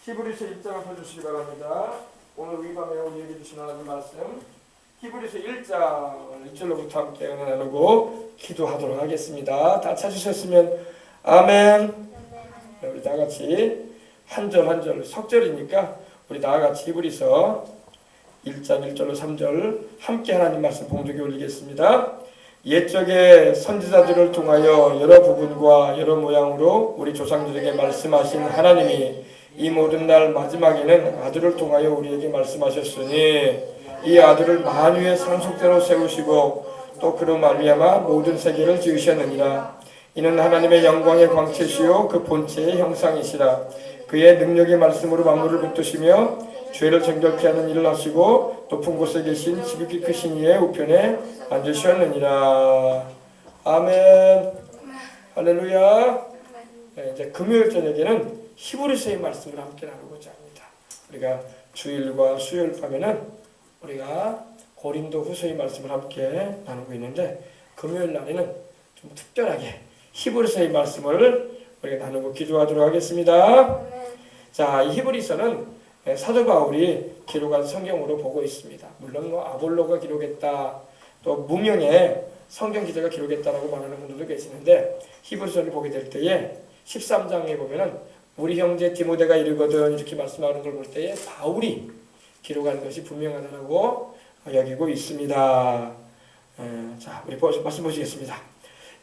히브리서 1장을 펴주시기 바랍니다. 오늘 이 밤에 우리에게 주신 하나님 말씀 히브리서 1장 1절로부터 함께 은혜 나누고 기도하도록 하겠습니다. 다 찾으셨으면 아멘. 우리 다 같이 한 절 한 절 석절이니까 우리 다 같이 히브리서 1장 1절로 3절 함께 하나님 말씀 봉독에 올리겠습니다. 옛적에 선지자들을 통하여 여러 부분과 여러 모양으로 우리 조상들에게 말씀하신 하나님이 이 모든 날 마지막에는 아들을 통하여 우리에게 말씀하셨으니 이 아들을 만유의 상속대로 세우시고 또 그로 말미암아 모든 세계를 지으셨느니라. 이는 하나님의 영광의 광채시요 그 본체의 형상이시라. 그의 능력의 말씀으로 만물을 붙드시며 죄를 정결케 하는 일을 하시고 높은 곳에 계신 지극히 크신 이의 우편에 앉으셨느니라. 아멘. 할렐루야. 네, 이제 금요일 저녁에는 히브리서의 말씀을 함께 나누고자 합니다. 우리가 주일과 수요일 밤에는 우리가 고린도 후서의 말씀을 함께 나누고 있는데 금요일 날에는 좀 특별하게 히브리서의 말씀을 우리가 나누고 기도하도록 하겠습니다. 자, 이 히브리서는 사도 바울이 기록한 성경으로 보고 있습니다. 물론 아볼로가 기록했다, 또 무명의 성경 기자가 기록했다라고 말하는 분들도 계시는데 히브리서를 보게 될 때에 13장에 보면은 우리 형제 디모데가 이르거든 이렇게 말씀하는 걸 볼 때에 바울이 기록한 것이 분명하다고 여기고 있습니다. 자, 우리 말씀 보시겠습니다.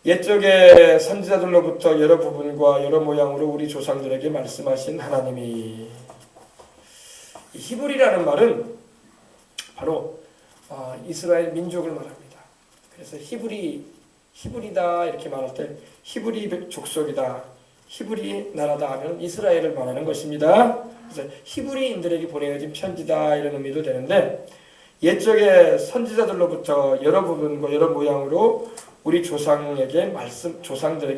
옛적에 선지자들로부터 여러 부분과 여러 모양으로 우리 조상들에게 말씀하신 하나님이. 이 히브리라는 말은 바로 이스라엘 민족을 말합니다. 그래서 히브리다 이렇게 말할 때 히브리 족속이다, 히브리 나라다 하면 이스라엘을 말하는 것입니다. 그래서 히브리인들에게 보내어진 편지다 이런 의미도 되는데 옛적에 선지자들로부터 여러 부분과 여러 모양으로 우리 조상들에게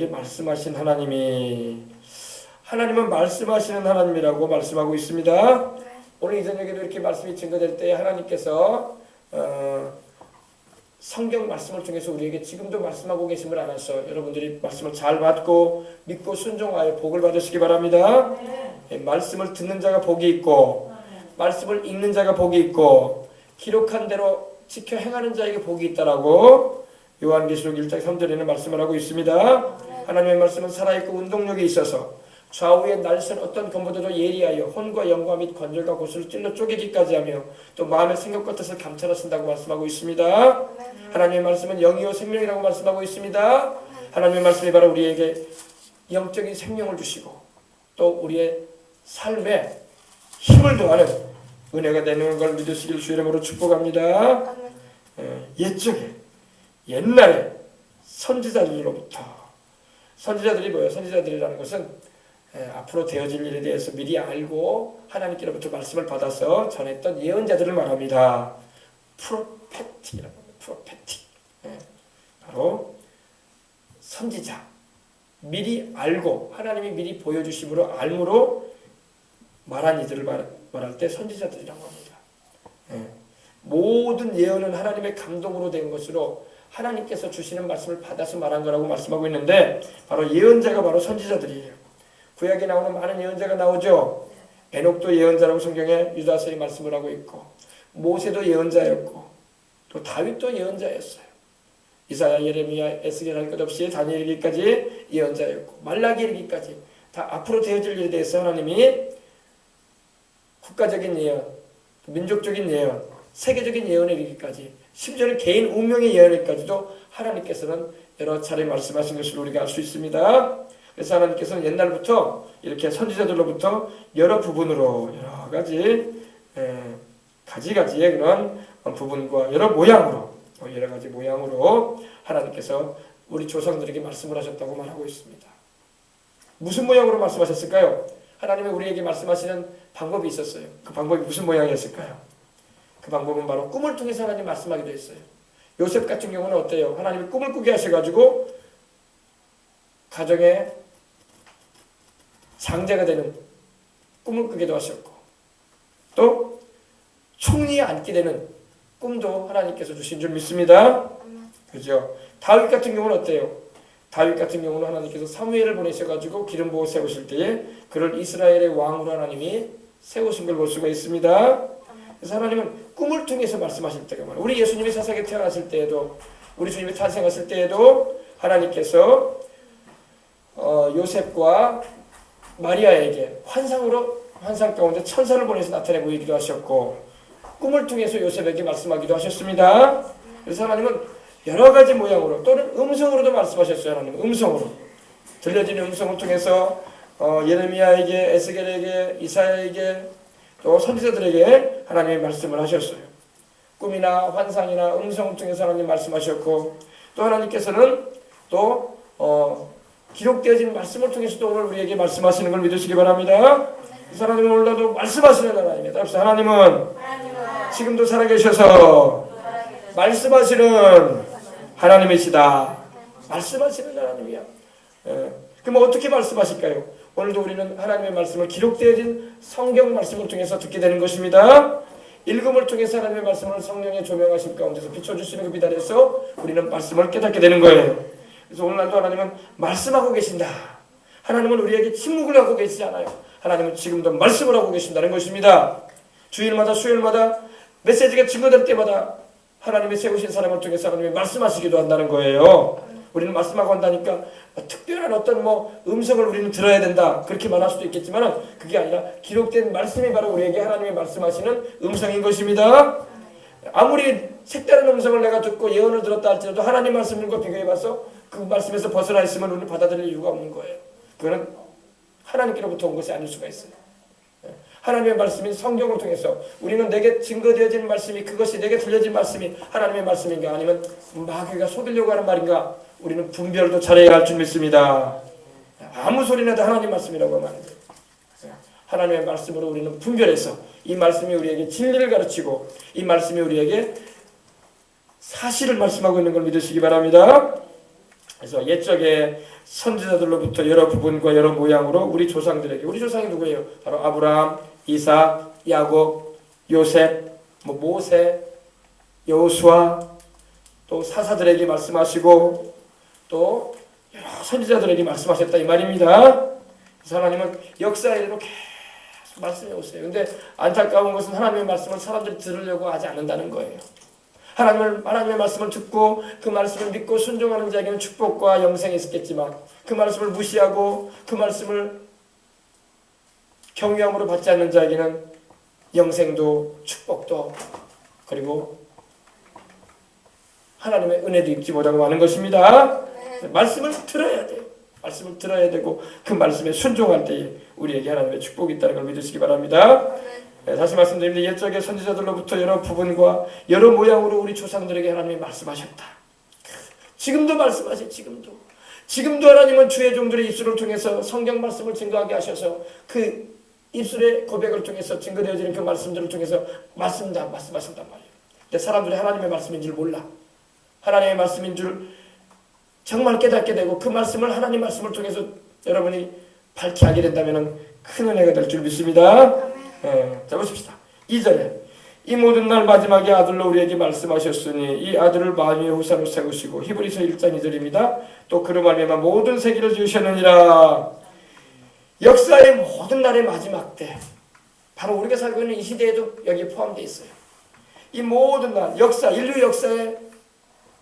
말씀하신 하나님이. 하나님은 말씀하시는 하나님이라고 말씀하고 있습니다. 오늘 이 저녁에도 이렇게 말씀이 증거될 때 하나님께서 성경 말씀을 통해서 우리에게 지금도 말씀하고 계심을 알아서 여러분들이 말씀을 잘 받고 믿고 순종하여 복을 받으시기 바랍니다. 말씀을 듣는 자가 복이 있고 말씀을 읽는 자가 복이 있고 기록한 대로 지켜 행하는 자에게 복이 있다라고 요한계시록 1장 3절에는 말씀을 하고 있습니다. 하나님의 말씀은 살아있고 운동력이 있어서 좌우의 날선 어떤 검보다도 예리하여 혼과 영과 및 관절과 고수를 찔러 쪼개기까지 하며 또 마음의 생각과 뜻을 감찰하신다고 말씀하고 있습니다. 하나님의 말씀은 영이요 생명이라고 말씀하고 있습니다. 하나님의 말씀이 바로 우리에게 영적인 생명을 주시고 또 우리의 삶에 힘을 더하는 은혜가 되는 걸 믿으시길 주 이름으로 축복합니다. 옛적에 옛날에 선지자들로부터. 선지자들이 뭐예요? 선지자들이라는 것은 앞으로 되어질 일에 대해서 미리 알고 하나님께로부터 말씀을 받아서 전했던 예언자들을 말합니다. 프로페틱이라고 합니다. 프로페틱. 바로 선지자. 미리 알고 하나님이 미리 보여주심으로 알므로 말한 이들을 말할 때 선지자들이라고 합니다. 모든 예언은 하나님의 감동으로 된 것으로 하나님께서 주시는 말씀을 받아서 말한 거라고 말씀하고 있는데 바로 예언자가 바로 선지자들이에요. 구약에 나오는 많은 예언자가 나오죠. 에녹도 예언자라고 성경에 유다서에 말씀을 하고 있고 모세도 예언자였고 또 다윗도 예언자였어요. 이사야, 예레미야, 에스겔 할 것 없이 다니엘 이르기까지 예언자였고 말라기 이르기까지 다 앞으로 되어질 일에 대해서 하나님이 국가적인 예언, 민족적인 예언, 세계적인 예언에 이르기까지 심지어는 개인 운명의 예언에까지도 하나님께서는 여러 차례 말씀하신 것을 우리가 알 수 있습니다. 그래서 하나님께서는 옛날부터 이렇게 선지자들로부터 여러 부분으로 여러 가지 가지가지의 그런 부분과 여러 가지 모양으로 하나님께서 우리 조상들에게 말씀을 하셨다고 말하고 있습니다. 무슨 모양으로 말씀하셨을까요? 하나님이 우리에게 말씀하시는 방법이 있었어요. 그 방법이 무슨 모양이었을까요? 그 방법은 바로 꿈을 통해서 하나님 말씀하기도 했어요. 요셉 같은 경우는 어때요? 하나님이 꿈을 꾸게 하셔가지고 가정에 장자가 되는 꿈을 꾸기도 하셨고 또 총리에 앉게 되는 꿈도 하나님께서 주신 줄 믿습니다. 그죠? 다윗 같은 경우는 어때요? 다윗 같은 경우는 하나님께서 사무엘을 보내셔가지고 기름 부어 세우실 때에 그를 이스라엘의 왕으로 하나님이 세우신 걸 볼 수가 있습니다. 그래서 하나님은 꿈을 통해서 말씀하실 때가 많아요. 우리 예수님이 세상에 태어났을 때에도, 우리 주님이 탄생했을 때에도 하나님께서 요셉과 마리아에게 환상 가운데 천사를 보내서 나타내 보이기도 하셨고, 꿈을 통해서 요셉에게 말씀하기도 하셨습니다. 그래서 하나님은 여러 가지 모양으로 또는 음성으로도 말씀하셨어요. 하나님은 음성으로, 들려지는 음성을 통해서 예레미야에게, 에스겔에게, 이사야에게, 또 선지자들에게 하나님의 말씀을 하셨어요. 꿈이나 환상이나 음성을 통해서 하나님 말씀하셨고, 또 하나님께서는 또 기록되어진 말씀을 통해서도 오늘 우리에게 말씀하시는 걸 믿으시기 바랍니다. 이 하나님은 오늘도 말씀하시는 하나님입니다. 그래서 하나님은 지금도 살아계셔서 말씀하시는 하나님이시다. 말씀하시는 하나님이야. 그럼 어떻게 말씀하실까요? 오늘도 우리는 하나님의 말씀을 기록되어진 성경 말씀을 통해서 듣게 되는 것입니다. 읽음을 통해서 하나님의 말씀을 성령의 조명하심 가운데서 비춰주시는 그 빛 아래서 우리는 말씀을 깨닫게 되는 거예요. 그래서 오늘날도 하나님은 말씀하고 계신다. 하나님은 우리에게 침묵을 하고 계시지 않아요. 하나님은 지금도 말씀을 하고 계신다는 것입니다. 주일마다 수요일마다 메시지가 증거될 때마다 하나님이 세우신 사람을 통해서 하나님이 말씀하시기도 한다는 거예요. 우리는 말씀하고 한다니까 특별한 어떤 음성을 우리는 들어야 된다 그렇게 말할 수도 있겠지만 그게 아니라 기록된 말씀이 바로 우리에게 하나님이 말씀하시는 음성인 것입니다. 아무리 색다른 음성을 내가 듣고 예언을 들었다 할지라도 하나님 말씀과 비교해봐서 그 말씀에서 벗어나 있으면 우리는 받아들일 이유가 없는 거예요. 그거는 하나님께로부터 온 것이 아닐 수가 있어요. 하나님의 말씀인 성경을 통해서 우리는 내게 증거되어진 말씀이, 그것이 내게 들려진 말씀이 하나님의 말씀인가 아니면 마귀가 속이려고 하는 말인가, 우리는 분별도 잘해야 할 줄 믿습니다. 아무 소리나도 하나님 말씀이라고 하면 안 돼요. 하나님의 말씀으로 우리는 분별해서 이 말씀이 우리에게 진리를 가르치고 이 말씀이 우리에게 사실을 말씀하고 있는 걸 믿으시기 바랍니다. 그래서 옛적에 선지자들로부터 여러 부분과 여러 모양으로 우리 조상들에게, 우리 조상이 누구예요? 바로 아브라함, 이삭, 야곱, 요셉, 모세, 여호수아, 또 사사들에게 말씀하시고 또 여러 선지자들에게 말씀하셨다 이 말입니다. 그래서 하나님은 역사에 이르러 계속 말씀해 오세요. 근데 안타까운 것은 하나님의 말씀을 사람들이 들으려고 하지 않는다는 거예요. 하나님의 말씀을 듣고 그 말씀을 믿고 순종하는 자에게는 축복과 영생이 있겠지만 그 말씀을 무시하고 그 말씀을 경외함으로 받지 않는 자에게는 영생도 축복도 그리고 하나님의 은혜도 입지 못하고 하는 것입니다. 말씀을 들어야 돼요. 말씀을 들어야 되고 그 말씀에 순종할 때에 우리에게 하나님의 축복이 있다는 걸 믿으시기 바랍니다. 다시 말씀드립니다. 옛적의 선지자들로부터 여러 부분과 여러 모양으로 우리 조상들에게 하나님이 말씀하셨다. 지금도 말씀하세요. 지금도 하나님은 주의 종들의 입술을 통해서 성경 말씀을 증거하게 하셔서 그 입술의 고백을 통해서 증거되어지는 그 말씀들을 통해서 말씀하신단 말이에요. 근데 사람들이 하나님의 말씀인 줄 몰라. 하나님의 말씀인 줄 정말 깨닫게 되고 그 말씀을 하나님 말씀을 통해서 여러분이 밝히 알게 된다면 큰 은혜가 될 줄 믿습니다. 자 보십시다. 2절에 이 모든 날 마지막에 아들로 우리에게 말씀하셨으니 이 아들을 만유의 후사로 세우시고, 히브리서 1장 2절입니다. 또 그로 말미암아 모든 세계를 지으셨느니라. 역사의 모든 날의 마지막 때, 바로 우리가 살고 있는 이 시대에도 여기에 포함되어 있어요. 이 모든 날 역사, 인류 역사의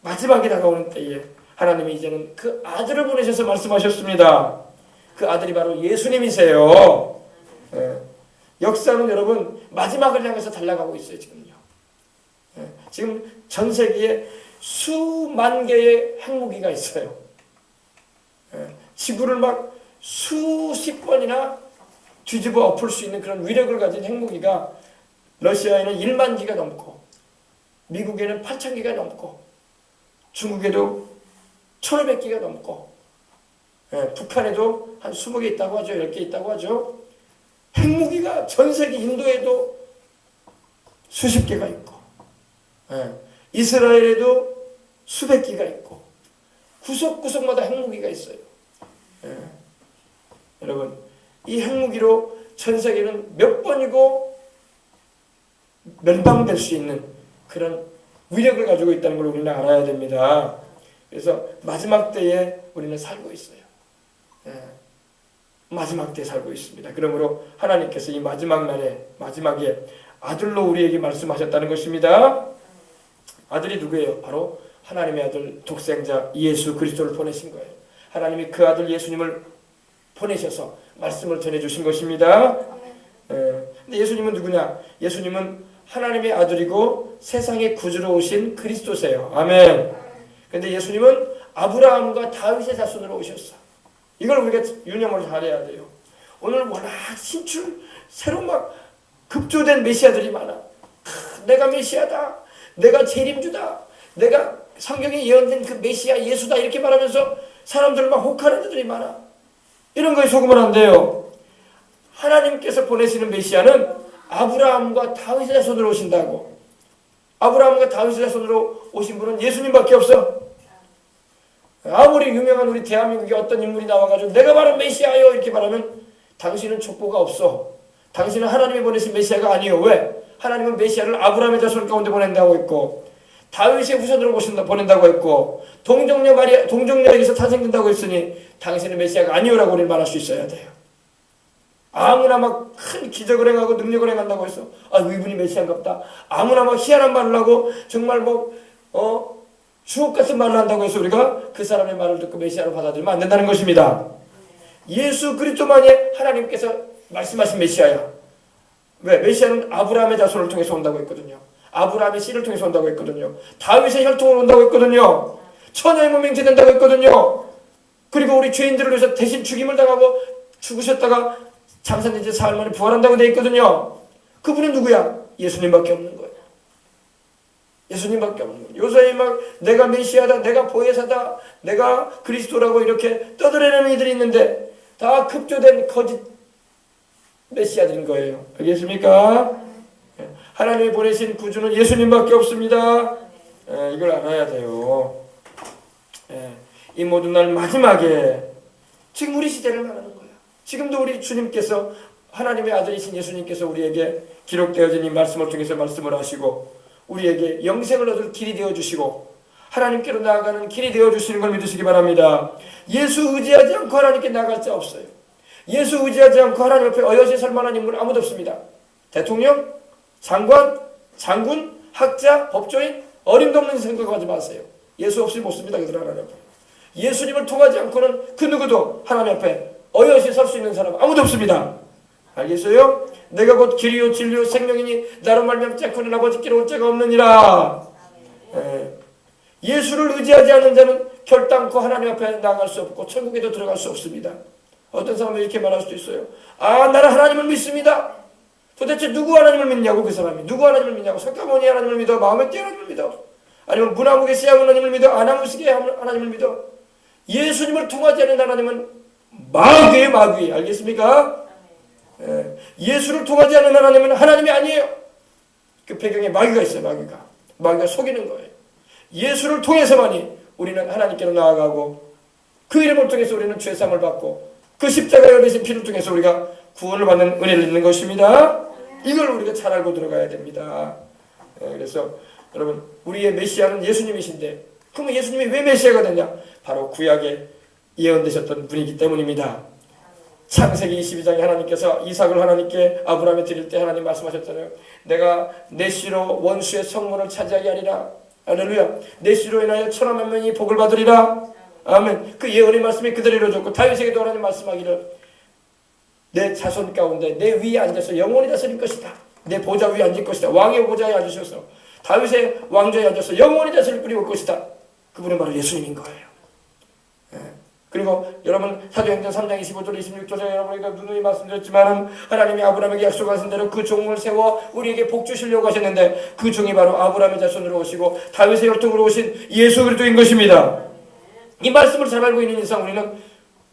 마지막이 다가오는 때에 하나님이 이제는 그 아들을 보내셔서 말씀하셨습니다. 그 아들이 바로 예수님이세요. 역사는 여러분 마지막을 향해서 달려가고 있어요. 지금 전 세계에 수만 개의 핵무기가 있어요. 지구를 막 수십 번이나 뒤집어 엎을 수 있는 그런 위력을 가진 핵무기가 러시아에는 1만 기가 넘고 미국에는 8천 기가 넘고 중국에도 1,500기가 넘고 북한에도 한 20개 있다고 하죠. 10개 있다고 하죠. 핵무기가 전 세계 인도에도 수십 개가 있고 이스라엘에도 수백 기가 있고 구석구석마다 핵무기가 있어요. 여러분 이 핵무기로 전 세계는 몇 번이고 멸망될 수 있는 그런 위력을 가지고 있다는 걸 우리는 알아야 됩니다. 그래서 마지막 때에 우리는 살고 있어요. 예. 마지막 때에 살고 있습니다. 그러므로 하나님께서 이 마지막 날에 마지막에 아들로 우리에게 말씀하셨다는 것입니다. 아들이 누구예요? 바로 하나님의 아들 독생자 예수 그리스도를 보내신 거예요. 하나님이 그 아들 예수님을 보내셔서 말씀을 전해주신 것입니다. 근데 예수님은 누구냐? 예수님은 하나님의 아들이고 세상의 구주로 오신 그리스도세요. 아멘. 근데 예수님은 아브라함과 다윗의 자손으로 오셨어. 이걸 우리가 유념을 잘해야 돼요. 오늘 워낙 새로 막 급조된 메시아들이 많아. 내가 메시아다. 내가 재림주다. 내가 성경에 예언된 그 메시아 예수다. 이렇게 말하면서 사람들 막 혹하는 자들이 많아. 이런 거에 속으면 안 돼요. 하나님께서 보내시는 메시아는 아브라함과 다윗의 자손으로 오신다고. 아브라함과 다윗의 자손으로 오신 분은 예수님밖에 없어. 아무리 유명한 우리 대한민국에 어떤 인물이 나와가지고 내가 바로 메시아요 이렇게 말하면 당신은 족보가 없어. 당신은 하나님이 보내신 메시아가 아니에요. 왜? 하나님은 메시아를 아브라함의 자손 가운데 보낸다고 했고 다윗의 후손으로 보낸다고 했고 동정녀에게서 탄생된다고 했으니 당신은 메시아가 아니오라고 우리는 말할 수 있어야 돼요. 아무나 막 큰 기적을 행하고 능력을 행한다고 해서 이분이 메시아인가 보다. 아무나 막 희한한 말을 하고 정말 주옥 같은 말을 한다고 해서 우리가 그 사람의 말을 듣고 메시아로 받아들이면 안 된다는 것입니다. 예수 그리스도만이 하나님께서 말씀하신 메시아야. 왜? 메시아는 아브라함의 자손을 통해서 온다고 했거든요. 아브라함의 씨를 통해서 온다고 했거든요. 다윗의 혈통으로 온다고 했거든요. 천하의 문명제 된다고 했거든요. 그리고 우리 죄인들을 위해서 대신 죽임을 당하고 죽으셨다가 장사된 지 사흘 만에 부활한다고 되어 있거든요. 그분은 누구야? 예수님밖에 없는 거예요. 예수님밖에 없는 거예요. 요새 막 내가 메시아다, 내가 보혜사다, 내가 그리스도라고 이렇게 떠들어내는 이들이 있는데 다 급조된 거짓 메시아들인 거예요. 알겠습니까? 하나님이 보내신 구주는 예수님밖에 없습니다. 이걸 알아야 돼요. 이 모든 날 마지막에 지금 우리 시대를 말하는 거예요. 지금도 우리 주님께서 하나님의 아들이신 예수님께서 우리에게 기록되어진 이 말씀을 통해서 말씀을 하시고 우리에게 영생을 얻을 길이 되어주시고 하나님께로 나아가는 길이 되어주시는 걸 믿으시기 바랍니다. 예수 의지하지 않고 하나님께 나아갈 자 없어요. 예수 의지하지 않고 하나님 앞에 어여시 설 만한 인물은 아무도 없습니다. 대통령, 장관, 장군, 학자, 법조인 어림도 없는 생각하지 마세요. 예수 없이 못 씁니다. 그들 하나님 앞에. 예수님을 통하지 않고는 그 누구도 하나님 앞에 어여시 설 수 있는 사람 아무도 없습니다. 알겠어요? 내가 곧 길이요 진리요 생명이니 나로 말미암지 않고는 아버지께로 올 자가 없느니라. 예수를 의지하지 않는 자는 결단코 하나님 앞에 나아갈 수 없고 천국에도 들어갈 수 없습니다. 어떤 사람은 이렇게 말할 수도 있어요. 나는 하나님을 믿습니다. 도대체 누구 하나님을 믿냐고. 그 사람이 누구 하나님을 믿냐고. 석가모니 하나님을 믿어, 마호메트 하나님을 믿어, 아니면 문화무게 시아 하나님을 믿어, 아나무스게 하나님을 믿어. 예수님을 통하지 않는 하나님은 마귀예요. 마귀. 알겠습니까? 예수를 통하지 않는 하나님은 하나님이 아니에요. 그 배경에 마귀가 있어요. 마귀가 속이는 거예요. 예수를 통해서만이 우리는 하나님께로 나아가고 그 이름을 통해서 우리는 죄사함을 받고 그 십자가에 흘리신 피를 통해서 우리가 구원을 받는 은혜를 입는 것입니다. 이걸 우리가 잘 알고 들어가야 됩니다. 그래서 여러분 우리의 메시아는 예수님이신데 그러면 예수님이 왜 메시아가 됐냐? 바로 구약에 예언되셨던 분이기 때문입니다. 창세기 22장에 하나님께서 이삭을 하나님께 아브라함에 드릴 때 하나님 말씀하셨잖아요. 내가 내 씨로 원수의 성문을 차지하게 하리라. 할렐루야. 내 씨로 인하여 천하만 명이 복을 받으리라. 아멘. 그 예언의 말씀이 그대로 이루어졌고 다윗에게도 하나님 말씀하기를 내 자손 가운데 내 위에 앉아서 영원히 다스릴 것이다. 내 보좌 위에 앉을 것이다. 왕의 보좌에 앉으셔서 다윗의 왕좌에 앉아서 영원히 다스릴 분이 올 것이다. 그분은 바로 예수님인 거예요. 그리고 여러분 사도행전 3장 25절 26절에 여러분에게 누누이 말씀드렸지만 하나님이 아브라함에게 약속하신 대로 그 종을 세워 우리에게 복 주시려고 하셨는데 그 종이 바로 아브라함의 자손으로 오시고 다윗의 혈통으로 오신 예수 그리스도인 것입니다. 이 말씀을 잘 알고 있는 이상 우리는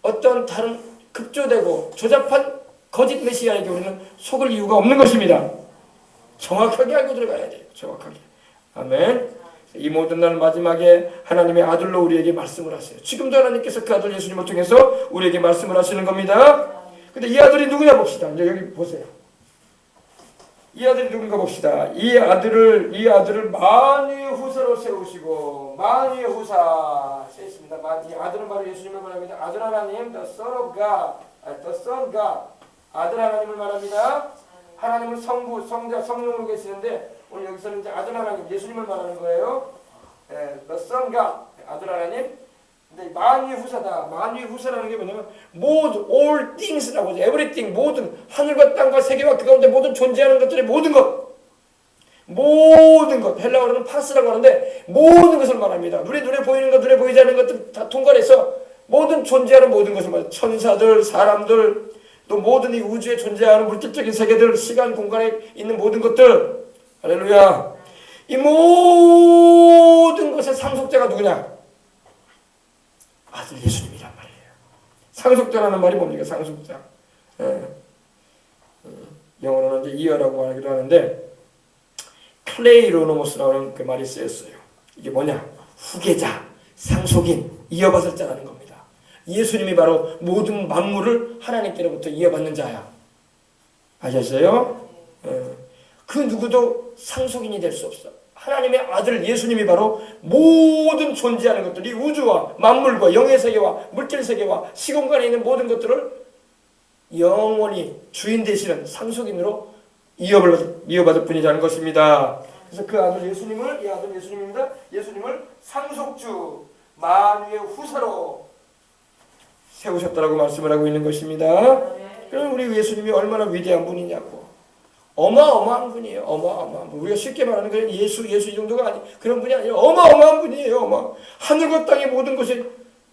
어떤 다른 급조되고 조잡한 거짓 메시아에게 우리는 속을 이유가 없는 것입니다. 정확하게 알고 들어가야 돼요. 정확하게. 아멘. 이 모든 날 마지막에 하나님의 아들로 우리에게 말씀을 하세요. 지금도 하나님께서 그 아들 예수님을 통해서 우리에게 말씀을 하시는 겁니다. 근데 이 아들이 누구냐 봅시다. 이제 여기 보세요. 이 아들이 누군가 봅시다. 이 아들을 많이 후세로 세우시고 만유의 후사 세있습니다. 이 아들은 바로 예수님을 말합니다. 아들 하나님, the Son of God, the Son God, 아들 하나님을 말합니다. 하나님은 성부, 성자, 성령으로 계시는데 오늘 여기서는 이제 아들 하나님, 예수님을 말하는 거예요. the Son God, 아들 하나님. 근데 만유의 후사다. 만유의 후사라는 게 뭐냐면 모든 all things라고 하죠. everything 모든 하늘과 땅과 세계와 그 가운데 모든 존재하는 것들의 모든 것. 모든 것, 헬라어로는 파스라고 하는데 모든 것을 말합니다. 우리 눈에 보이는 것, 눈에 보이지 않는 것들 다 통괄해서 모든 존재하는 모든 것을 말합니다. 천사들, 사람들, 또 모든 이 우주에 존재하는 물질적인 세계들, 시간, 공간에 있는 모든 것들, 할렐루야. 이 모든 것의 상속자가 누구냐? 아들 예수님이란 말이에요. 상속자라는 말이 뭡니까? 상속자. 영어로는 이제 이어라고 하기도 하는데 클레이로노모스라는 그 말이 쓰였어요. 이게 뭐냐? 후계자, 상속인, 이어받을 자라는 겁니다. 예수님이 바로 모든 만물을 하나님께로부터 이어받는 자야. 아셨어요? 그 누구도 상속인이 될 수 없어. 하나님의 아들 예수님이 바로 모든 존재하는 것들, 이 우주와 만물과 영의 세계와 물질 세계와 시공간에 있는 모든 것들을 영원히 주인 되시는 상속인으로 이어받을 분이라는 것입니다. 그래서 그 아들 예수님을, 이 아들 예수님입니다. 예수님을 상속주, 만유의 후사로 세우셨다라고 말씀을 하고 있는 것입니다. 그럼 우리 예수님이 얼마나 위대한 분이냐고. 어마어마한 분이에요. 어마어마한 분. 우리가 쉽게 말하는 건 예수 이 정도가 아니 그런 분이 아니에요. 어마어마한 분이에요. 하늘과 땅의 모든 것이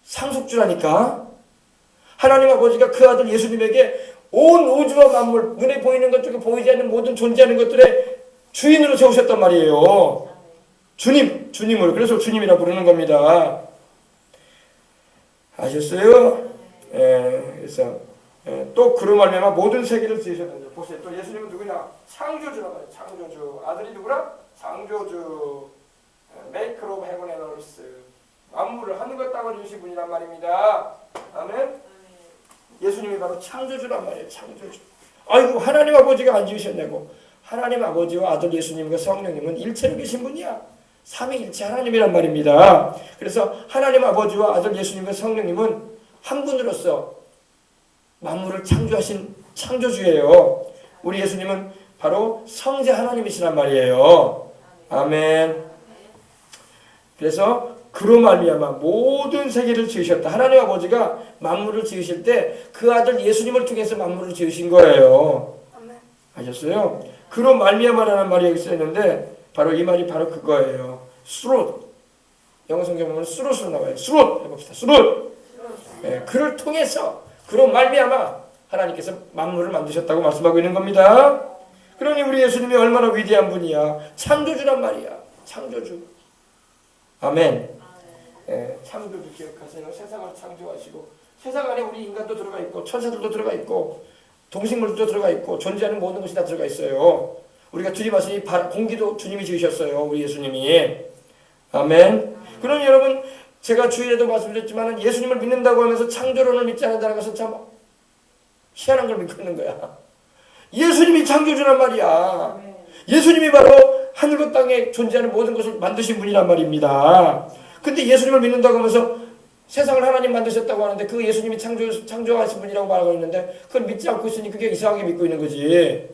상속주라니까. 하나님 아버지가 그 아들 예수님에게 온 우주와 만물, 눈에 보이는 것 중에 보이지 않는 모든 존재하는 것들의 주인으로 세우셨단 말이에요. 주님으로. 그래서 주님이라 부르는 겁니다. 아셨어요? 그래서 또 그로 말미암아 모든 세계를 지으셨는데 보세요. 또 예수님은 누구냐? 창조주라 말이에요. 창조주. 아들이 누구라? 창조주. Maker of heaven and earth. 만물을 하늘과 땅을 주신 분이란 말입니다. 아멘. 예수님이 바로 창조주란 말이에요. 창조주. 아이고 하나님 아버지가 안 지으셨냐고. 하나님 아버지와 아들 예수님과 성령님은 일체로 계신 분이야. 삼위일체 하나님이란 말입니다. 그래서 하나님 아버지와 아들 예수님과 성령님은 한 분으로서 만물을 창조하신 창조주예요. 우리 예수님은 바로 성자 하나님이시란 말이에요. 아멘. 그래서 그로 말미암아 모든 세계를 지으셨다. 하나님 아버지가 만물을 지으실 때 그 아들 예수님을 통해서 만물을 지으신 거예요. 아셨어요? 그로 말미암아라는 말이 여기 쓰였는데 바로 이 말이 바로 그거예요. 수롯. 영어 성경 보면 수롯으로 나와요. 수롯 해봅시다. 수롯. 네, 그를 통해서 그로 말미암아 하나님께서 만물을 만드셨다고 말씀하고 있는 겁니다. 그러니 우리 예수님이 얼마나 위대한 분이야. 창조주란 말이야. 창조주. 아멘. 창조주 기억하세요. 세상을 창조하시고 세상 안에 우리 인간도 들어가 있고 천사들도 들어가 있고 동식물도 들어가 있고 존재하는 모든 것이 다 들어가 있어요. 우리가 들이마신 이 공기도 주님이 지으셨어요. 우리 예수님이. 아멘. 그러니 여러분 제가 주일에도 말씀드렸지만 예수님을 믿는다고 하면서 창조론을 믿지 않는다는 것은 참 희한한 걸 믿고 있는 거야. 예수님이 창조주란 말이야. 예수님이 바로 하늘과 땅에 존재하는 모든 것을 만드신 분이란 말입니다. 근데 예수님을 믿는다고 하면서 세상을 하나님 만드셨다고 하는데 그 예수님이 창조하신 분이라고 말하고 있는데 그걸 믿지 않고 있으니 그게 이상하게 믿고 있는 거지.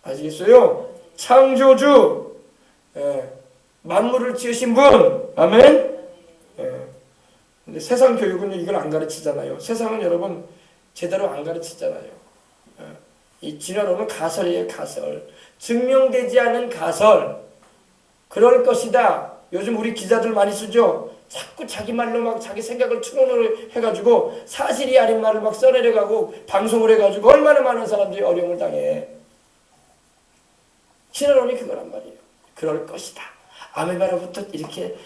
아시겠어요? 창조주, 만물을 지으신 분, 아멘. 근데 세상 교육은 이걸 안 가르치잖아요. 세상은 여러분 제대로 안 가르치잖아요. 이 진화론은 가설이에요. 가설. 증명되지 않은 가설. 그럴 것이다. 요즘 우리 기자들 많이 쓰죠. 자꾸 자기 말로 막 자기 생각을 추론을 해가지고 사실이 아닌 말을 막 써내려가고 방송을 해가지고 얼마나 많은 사람들이 어려움을 당해. 진화론이 그거란 말이에요. 그럴 것이다. 아메바로부터 이렇게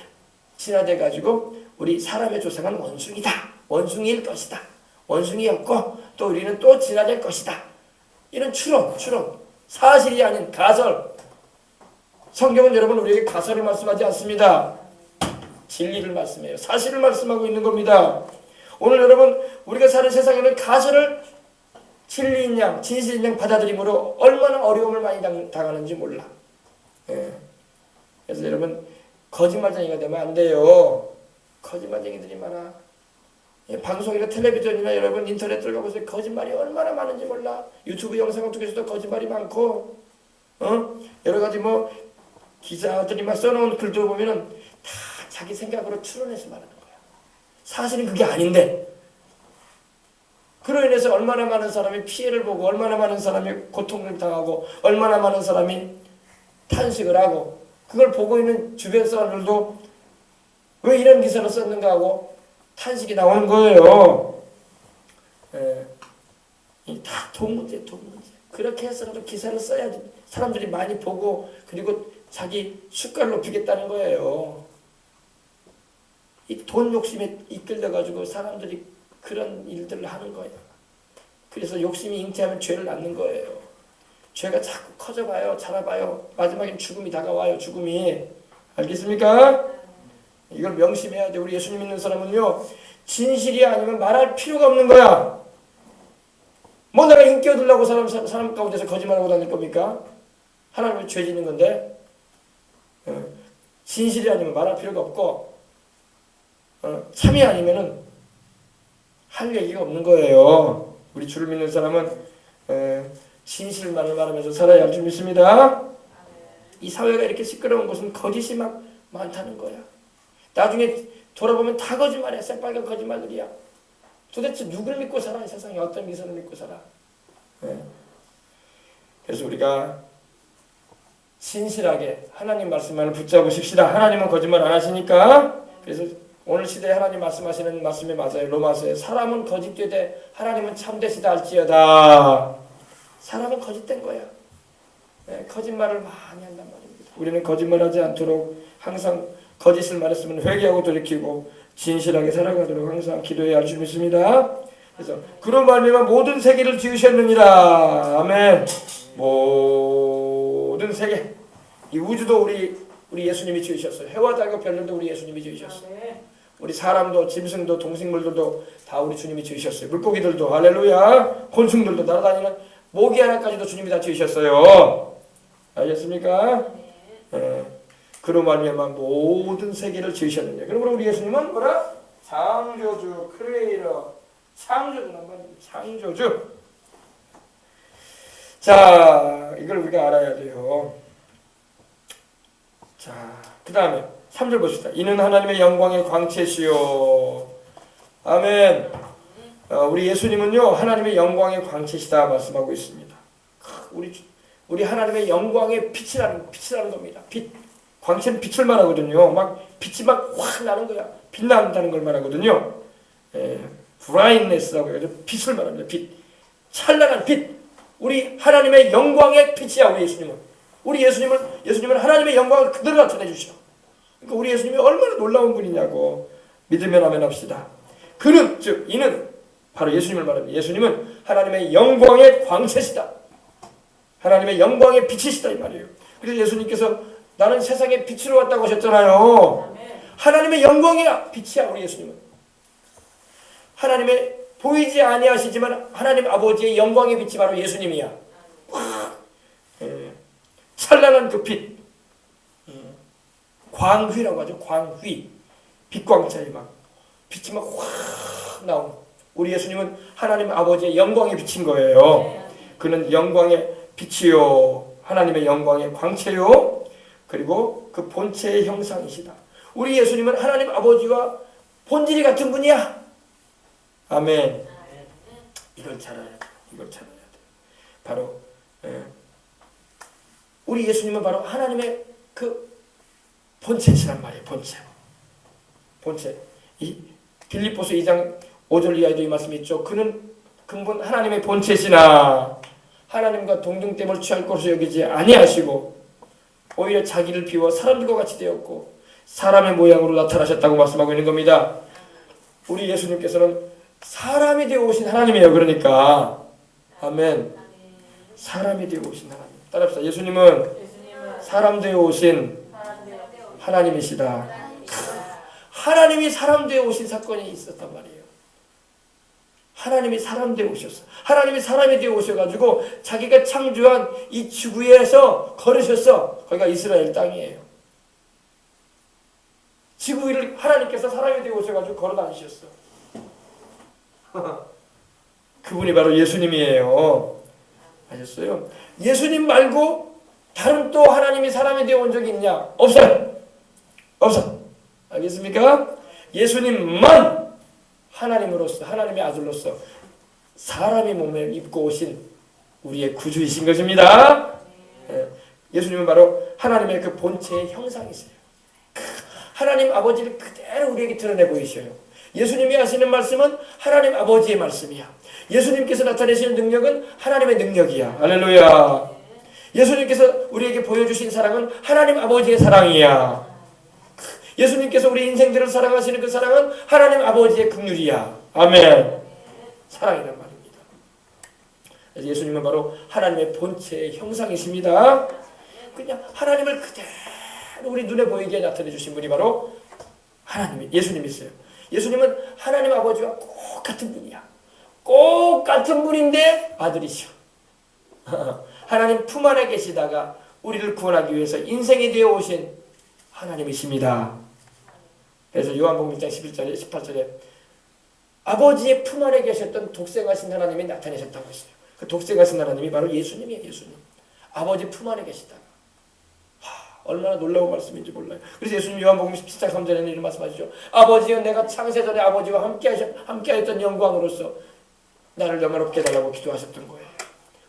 진화돼가지고 우리 사람의 조상은 원숭이다. 원숭이일 것이다. 원숭이였고 또 우리는 또 진화될 것이다. 이런 추론. 사실이 아닌 가설. 성경은 여러분 우리에게 가설을 말씀하지 않습니다. 진리를 말씀해요. 사실을 말씀하고 있는 겁니다. 오늘 여러분 우리가 사는 세상에는 가설을 진리인 양, 진실인 양 받아들임으로 얼마나 어려움을 많이 당하는지 몰라. 그래서 여러분 거짓말쟁이가 되면 안 돼요. 거짓말쟁이들이 많아. 방송이나 텔레비전이나 여러분 인터넷 들어가보세요. 거짓말이 얼마나 많은지 몰라. 유튜브 영상을 통해서도 거짓말이 많고, 여러 가지 뭐 기자들이 막 써놓은 글들 보면은 다 자기 생각으로 추론해서 말하는 거야. 사실은 그게 아닌데. 그로 인해서 얼마나 많은 사람이 피해를 보고, 얼마나 많은 사람이 고통을 당하고, 얼마나 많은 사람이 탄식을 하고, 그걸 보고 있는 주변 사람들도 왜 이런 기사를 썼는가 하고 탄식이 나오는 거예요. 다 돈 문제, 돈 문제. 그렇게 해서라도 기사를 써야지 사람들이 많이 보고, 그리고 자기 숟갈 높이겠다는 거예요. 이 돈 욕심에 이끌려가지고 사람들이 그런 일들을 하는 거예요. 그래서 욕심이 잉태하면 죄를 낳는 거예요. 죄가 자꾸 커져봐요. 자라봐요. 마지막엔 죽음이 다가와요. 죽음이. 알겠습니까? 이걸 명심해야 돼. 우리 예수님 믿는 사람은요, 진실이 아니면 말할 필요가 없는 거야. 뭐 내가 인기 얻으려고 사람 가운데서 거짓말하고 다닐 겁니까? 하나님은 죄 짓는 건데. 진실이 아니면 말할 필요가 없고, 참이 아니면은 할 얘기가 없는 거예요. 우리 주를 믿는 사람은 진실만을 말하면서 살아야 할 줄 믿습니다. 이 사회가 이렇게 시끄러운 것은 거짓이 막 많다는 거야. 나중에 돌아보면 다 거짓말이야. 새빨간 거짓말들이야. 도대체 누굴 믿고 살아? 이 세상에 어떤 미선을 믿고 살아? 그래서 우리가 진실하게 하나님 말씀만을 붙잡으십시다. 하나님은 거짓말 안 하시니까. 그래서 오늘 시대에 하나님 말씀하시는 말씀이 맞아요. 로마서에 사람은 거짓되되 하나님은 참되시다 할지어다. 사람은 거짓된 거야. 거짓말을 많이 한단 말입니다. 우리는 거짓말하지 않도록 항상 거짓을 말했으면 회개하고 돌이키고 진실하게 살아가도록 항상 기도해야 할 줄 믿습니다. 그래서 그로 말미암아 모든 세계를 지으셨느니라. 아멘. 모든 세계, 이 우주도 우리 예수님이 지으셨어요. 해와 달과 별들도 우리 예수님이 지으셨어요. 우리 사람도 짐승도 동식물들도 다 우리 주님이 지으셨어요. 물고기들도 할렐루야. 곤충들도 날아다니는 모기 하나까지도 주님이 다 지으셨어요. 알겠습니까? 그로 말미암아 모든 세계를 지으셨는데, 그러므로 우리 예수님은 뭐라? 창조주, 크리에이터, 창조주란 말이에요. 창조주. 자, 이걸 우리가 알아야 돼요. 자, 그 다음에 3절 봅시다. 이는 하나님의 영광의 광채시요. 아멘. 우리 예수님은요, 하나님의 영광의 광채시다 말씀하고 있습니다. 우리 하나님의 영광의 빛이라는 겁니다. 빛. 광채는 빛을 말하거든요. 막 빛이 막 확 나는 거야. 빛난다는 걸 말하거든요. 브라이트네스라고 해서 빛을 말합니다. 빛. 찬란한 빛. 우리 하나님의 영광의 빛이야, 우리 예수님은. 우리 예수님은 하나님의 영광을 그대로 나타내 주셔. 그러니까 우리 예수님이 얼마나 놀라운 분이냐고 믿으면 아멘 합시다. 그는, 즉 이는 바로 예수님을 말합니다. 예수님은 하나님의 영광의 광채시다. 하나님의 영광의 빛이시다 이 말이에요. 그래서 예수님께서 나는 세상에 빛으로 왔다고 하셨잖아요. 하나님의 영광이야. 빛이야 우리 예수님은. 하나님의 보이지 아니하시지만 하나님 아버지의 영광의 빛이 바로 예수님이야. 찬란한 그 빛. 광휘라고 하죠. 광휘. 빛광차에 막 빛이 막 확 나온 우리 예수님은 하나님 아버지의 영광의 빛인 거예요. 그는 영광의 빛이요, 하나님의 영광의 광채요, 그리고 그 본체의 형상이시다. 우리 예수님은 하나님 아버지와 본질이 같은 분이야. 아멘. 이걸 잘 알아야 돼. 이걸 잘 알아야 돼. 바로 우리 예수님은 바로 하나님의 그 본체시란 말이에요. 본체. 이 빌립보서 2장 5절 이하에도 이 말씀이 있죠. 그는 근본 하나님의 본체시나 하나님과 동등됨을 취할 것으로 여기지 아니하시고 오히려 자기를 비워 사람들과 같이 되었고 사람의 모양으로 나타나셨다고 말씀하고 있는 겁니다. 우리 예수님께서는 사람이 되어 오신 하나님이에요. 그러니까 아멘. 사람이 되어 오신 하나님. 따라합시다. 예수님은 사람 되어 오신 하나님이시다. 하나님이 사람 되어 오신 사건이 있었단 말이에요. 하나님이 사람 되어 오셨어. 하나님이 사람이 되어 오셔가지고 자기가 창조한 이 지구에서 걸으셨어. 거기가 이스라엘 땅이에요. 지구 위를 하나님께서 사람이 되어 오셔가지고 걸어 다니셨어. 그분이 바로 예수님이에요. 아셨어요? 예수님 말고 다른 또 하나님이 사람이 되어 온 적이 있냐? 없어요. 없어. 알겠습니까? 예수님만 하나님으로서, 하나님의 아들로서 사람의 몸을 입고 오신 우리의 구주이신 것입니다. 예수님은 바로 하나님의 그 본체의 형상이세요. 하나님 아버지를 그대로 우리에게 드러내 보이셔요. 예수님이 하시는 말씀은 하나님 아버지의 말씀이야. 예수님께서 나타내시는 능력은 하나님의 능력이야. 할렐루야. 예수님께서 우리에게 보여주신 사랑은 하나님 아버지의 사랑이야. 예수님께서 우리 인생들을 사랑하시는 그 사랑은 하나님 아버지의 긍휼이야. 아멘. 사랑이란 말입니다. 그래서 예수님은 바로 하나님의 본체의 형상이십니다. 그냥 하나님을 그대로 우리 눈에 보이게 나타내 주신 분이 바로 하나님이 예수님이세요. 예수님은 하나님 아버지와 꼭 같은 분이야. 꼭 같은 분인데 아들이셔. 하나님 품 안에 계시다가 우리를 구원하기 위해서 인생이 되어 오신 하나님이십니다. 그래서 요한복음 1장 11절에 18절에 아버지의 품 안에 계셨던 독생하신 하나님이 나타내셨다고 했어요. 그 독생하신 하나님이 바로 예수님이에요. 예수님. 아버지 품 안에 계시다가. 얼마나 놀라운 말씀인지 몰라요. 그래서 예수님 요한복음 17장 3절에는 이런 말씀하시죠. 아버지여 내가 창세전에 아버지와 함께하였던 영광으로서 나를 영화롭게 해달라고 기도하셨던 거예요.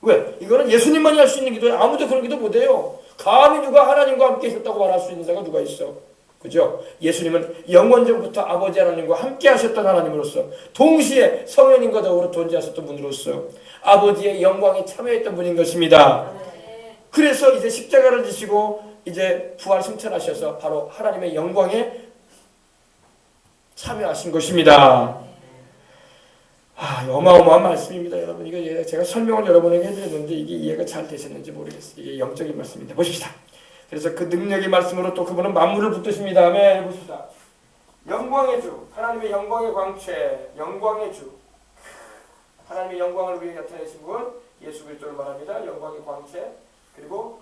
왜? 이거는 예수님만이 할 수 있는 기도예요. 아무도 그런 기도 못해요. 감히 누가 하나님과 함께 있었다고 말할 수 있는 자가 누가 있어? 그죠? 예수님은 영원전부터 아버지 하나님과 함께 하셨던 하나님으로서 동시에 성령님과 더불어 존재하셨던 분으로서 아버지의 영광에 참여했던 분인 것입니다. 그래서 이제 십자가를 지시고 이제 부활 승천하셔서 바로 하나님의 영광에 참여하신 것입니다. 어마어마한 말씀입니다, 여러분. 이거 제가 설명을 여러분에게 해드렸는데 이게 이해가 잘 되셨는지 모르겠어요. 이게 영적인 말씀입니다. 보십시다. 그래서 그 능력의 말씀으로 또 그분은 만물을 붙드십니다. 아멘. 보십시다. 영광의 주, 하나님의 영광의 광채, 영광의 주. 하나님의 영광을 우리에게 나타내신 분, 예수 그리스도를 말합니다. 영광의 광채, 그리고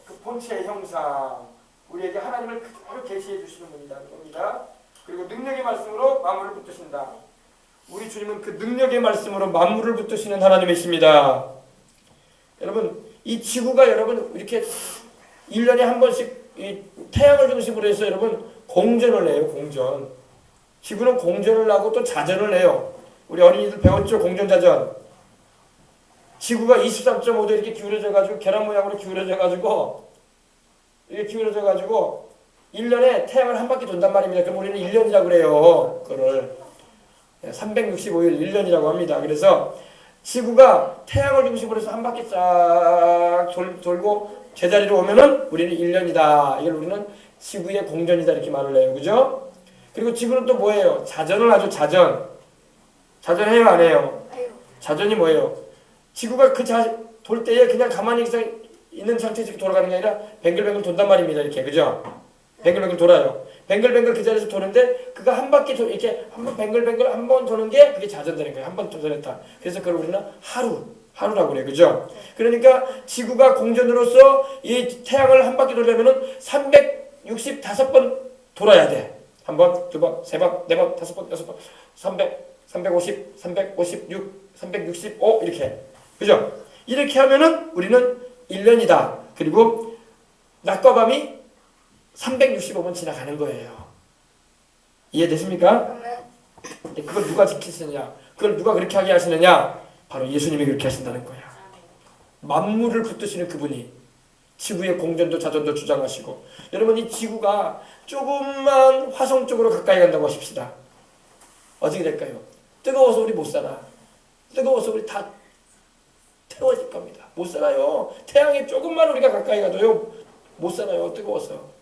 그 본체의 형상, 우리에게 하나님을 그대로 계시해 주시는 분이라는 겁니다. 그리고 능력의 말씀으로 만물을 붙드신다. 우리 주님은 그 능력의 말씀으로 만물을 붙드시는 하나님이십니다. 여러분, 이 지구가 여러분 이렇게 1년에 한 번씩 이 태양을 중심으로 해서 여러분 공전을 해요. 공전. 지구는 공전을 하고 또 자전을 해요. 우리 어린이들 배웠죠? 공전자전. 지구가 23.5도 이렇게 기울어져 가지고 계란 모양으로 기울어져 가지고 이렇게 기울어져 가지고 1년에 태양을 한 바퀴 돈단 말입니다. 그럼 우리는 1년이라고 그래요. 그거를 365일 1년이라고 합니다. 그래서 지구가 태양을 중심으로 해서 한 바퀴 쫙 돌고 제자리로 오면은 우리는 1년이다. 이걸 우리는 지구의 공전이다 이렇게 말을 해요. 그죠? 그리고 지구는 또 뭐예요? 자전을 하죠. 자전. 자전해요 안 해요? 자전이 뭐예요? 지구가 돌 때에 그냥 가만히 있는 상태에서 돌아가는 게 아니라 뱅글뱅글 돈단 말입니다. 이렇게. 그죠? 뱅글뱅글 돌아요. 뱅글뱅글 그 자리에서 도는데 그가 한 바퀴 이렇게 한번 뱅글뱅글 한 번 도는 게 그게 자전되는 거예요. 한 번 도전했다. 그래서 그걸 우리는 하루라고 그래요. 그죠? 그러니까 지구가 공전으로서 이 태양을 한 바퀴 돌려면은 365번 돌아야 돼. 한 번, 두 번, 세 번, 네 번, 다섯 번, 여섯 번, 350, 356, 365 이렇게. 그죠? 이렇게 하면은 우리는 1년이다. 그리고 낮과 밤이 365번 지나가는 거예요. 이해되십니까? 그걸 누가 지키시느냐? 그걸 누가 그렇게 하게 하시느냐? 바로 예수님이 그렇게 하신다는 거야. 만물을 붙드시는 그분이 지구의 공전도 자전도 주장하시고, 여러분 이 지구가 조금만 화성 쪽으로 가까이 간다고 하십시다. 어떻게 될까요? 뜨거워서 우리 못 살아. 뜨거워서 우리 다 태워질 겁니다. 못 살아요. 태양에 조금만 우리가 가까이 가도요 못 살아요. 뜨거워서.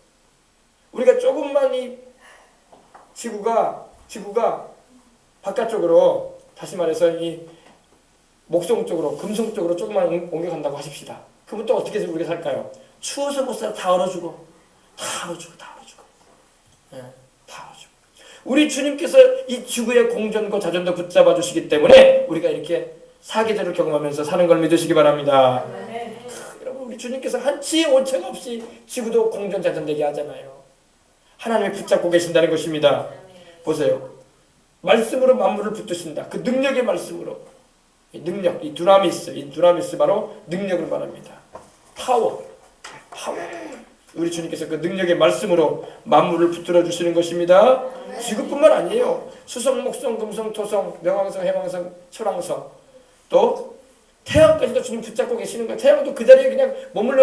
우리가 조금만 이 지구가 바깥쪽으로, 다시 말해서 이 목성 쪽으로, 금성 쪽으로 조금만 옮겨간다고 하십시다. 그러면 또 어떻게 해서 우리가 살까요? 추워서 못 살아. 다 얼어주고. 네, 다 얼어주고. 우리 주님께서 이 지구의 공전과 자전도 붙잡아 주시기 때문에 우리가 이렇게 사계절을 경험하면서 사는 걸 믿으시기 바랍니다. 여러분 우리 주님께서 한치 오차가 없이 지구도 공전 자전되게 하잖아요. 하나님을 붙잡고 계신다는 것입니다. 보세요. 말씀으로 만물을 붙드신다. 그 능력의 말씀으로. 이 능력, 이 두나미스 바로 능력을 말합니다. 파워. 우리 주님께서 그 능력의 말씀으로 만물을 붙들어 주시는 것입니다. 지구뿐만 아니에요. 수성, 목성, 금성, 토성, 명왕성, 해왕성, 철왕성, 또 태양까지도 주님 붙잡고 계시는 거예요. 태양도 그 자리에 그냥 머물러